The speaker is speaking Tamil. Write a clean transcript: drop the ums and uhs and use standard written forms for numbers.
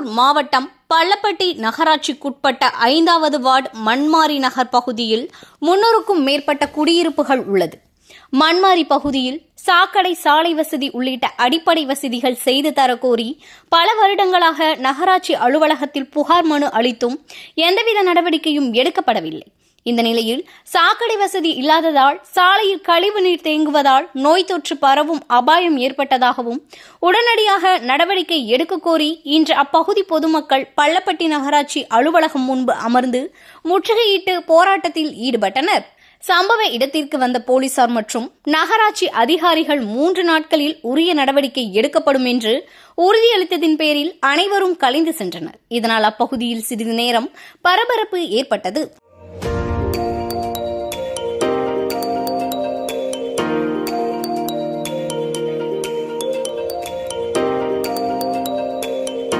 திருவாரூர் மாவட்டம் பள்ளப்பட்டி நகராட்சிக்குட்பட்ட 5வது வார்டு மண்மாரி நகர் பகுதியில் 300க்கும் மேற்பட்ட குடியிருப்புகள் உள்ளது. மண்மாரி பகுதியில் சாக்கடை, சாலை வசதி உள்ளிட்ட அடிப்படை வசதிகள் செய்து தரக்கோரி பல வருடங்களாக நகராட்சி அலுவலகத்தில் புகார் மனு அளித்தும் எந்தவித நடவடிக்கையும் எடுக்கப்படவில்லை. இந்த நிலையில் சாக்கடை வசதி இல்லாததால் சாலையில் கழிவு நீர் தேங்குவதால் நோய் தொற்று பரவும் அபாயம் ஏற்பட்டதாகவும் உடனடியாக நடவடிக்கை எடுக்க கோரி இன்று அப்பகுதி பொதுமக்கள் பள்ளப்பட்டி நகராட்சி அலுவலகம் முன்பு அமர்ந்து முற்றுகையிட்டு போராட்டத்தில் ஈடுபட்டனர். சம்பவ இடத்திற்கு வந்த போலீசார் மற்றும் நகராட்சி அதிகாரிகள் 3 நாட்களில் உரிய நடவடிக்கை எடுக்கப்படும் என்று உறுதியளித்ததின் பேரில் அனைவரும் கலைந்து சென்றனர். இதனால் அப்பகுதியில் சிறிது நேரம் பரபரப்பு ஏற்பட்டது.